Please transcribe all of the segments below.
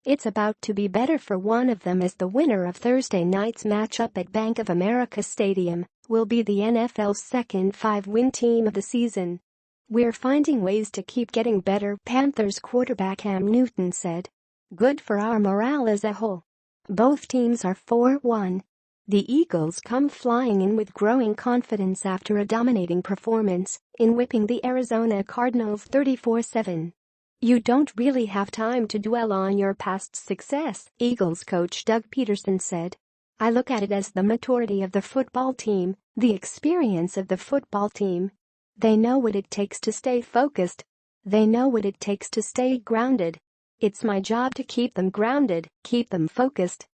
It's about to be better for one of them as the winner of Thursday night's matchup at Bank of America Stadium will be the NFL's second 5-win team of the season. "We're finding ways to keep getting better," Panthers quarterback Cam Newton said. "Good for our morale as a whole. Both teams are 4-1. The Eagles come flying in with growing confidence after a dominating performance in whipping the Arizona Cardinals 34-7. You don't really have time to dwell on your past success," Eagles coach Doug Peterson said. "I look at it as the maturity of the football team, the experience of the football team. They know what it takes to stay focused. They know what it takes to stay grounded. It's my job to keep them grounded, keep them focused."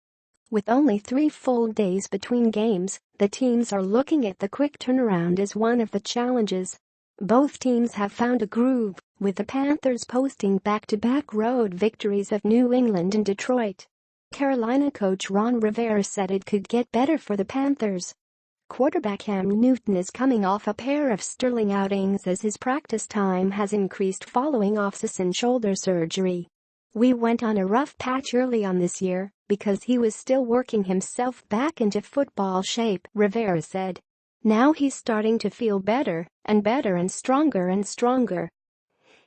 With only 3 full days between games, the teams are looking at the quick turnaround as one of the challenges. Both teams have found a groove, with the Panthers posting back-to-back road victories of New England and Detroit. Carolina coach Ron Rivera said it could get better for the Panthers. Quarterback Cam Newton is coming off a pair of sterling outings as his practice time has increased following off-season shoulder surgery. "We went on a rough patch early on this year because he was still working himself back into football shape," Rivera said. "Now he's starting to feel better and stronger.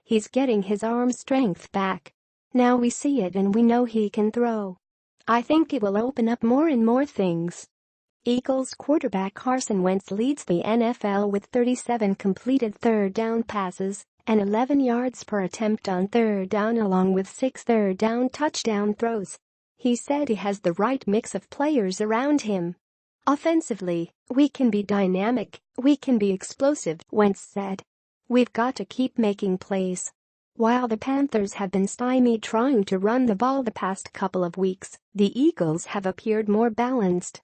He's getting his arm strength back. Now we see it and we know he can throw. I think it will open up more and more things." Eagles quarterback Carson Wentz leads the NFL with 37 completed third-down passes and 11 yards per attempt on third down along with 6 third-down touchdown throws. He said he has the right mix of players around him. "Offensively, we can be dynamic, we can be explosive," Wentz said. "We've got to keep making plays." While the Panthers have been stymied trying to run the ball the past couple of weeks, the Eagles have appeared more balanced.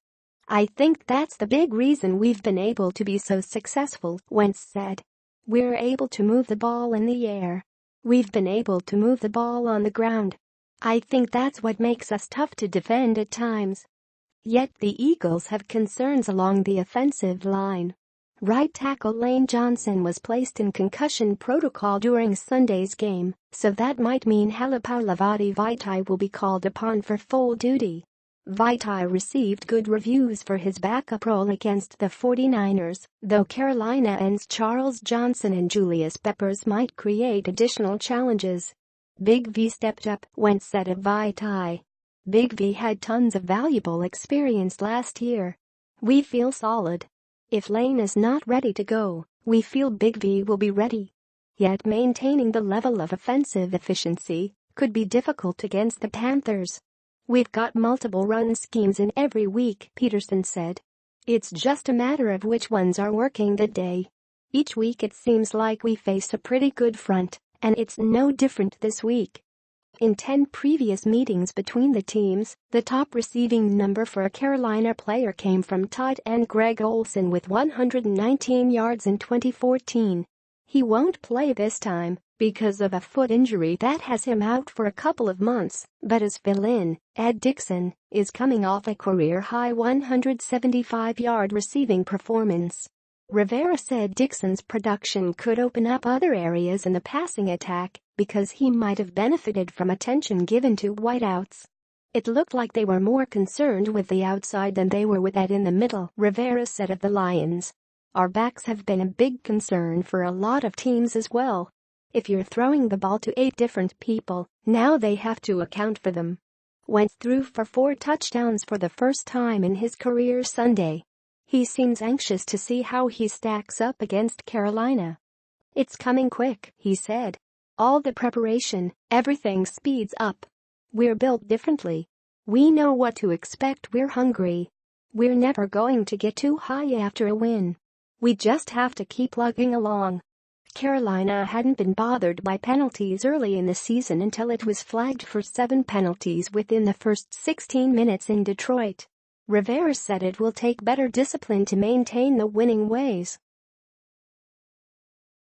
"I think that's the big reason we've been able to be so successful," Wentz said. "We're able to move the ball in the air. We've been able to move the ball on the ground. I think that's what makes us tough to defend at times." Yet the Eagles have concerns along the offensive line. Right tackle Lane Johnson was placed in concussion protocol during Sunday's game, so that might mean Halapoulivaati Vaitai will be called upon for full duty. Vaitai received good reviews for his backup role against the 49ers, though Carolina ends Charles Johnson and Julius Peppers might create additional challenges. "Big V stepped up," Wentz said of Vaitai. "Big V had tons of valuable experience last year. We feel solid. If Lane is not ready to go, we feel Big V will be ready." Yet maintaining the level of offensive efficiency could be difficult against the Panthers. "We've got multiple run schemes in every week," Peterson said. "It's just a matter of which ones are working that day. Each week it seems like we face a pretty good front, and it's no different this week." In 10 previous meetings between the teams, the top receiving number for a Carolina player came from tight end Greg Olsen with 119 yards in 2014. He won't play this time because of a foot injury that has him out for a couple of months, but as fill-in, Ed Dickson is coming off a career-high 175-yard receiving performance. Rivera said Dixon's production could open up other areas in the passing attack because he might have benefited from attention given to wideouts. "It looked like they were more concerned with the outside than they were with that in the middle," Rivera said of the Lions. "Our backs have been a big concern for a lot of teams as well. If you're throwing the ball to 8 different people, now they have to account for them." Wentz threw for 4 touchdowns for the first time in his career Sunday. He seems anxious to see how he stacks up against Carolina. "It's coming quick," he said. "All the preparation, everything speeds up. We're built differently. We know what to expect. We're hungry. We're never going to get too high after a win. We just have to keep plugging along." Carolina hadn't been bothered by penalties early in the season until it was flagged for 7 penalties within the first 16 minutes in Detroit. Rivera said it will take better discipline to maintain the winning ways.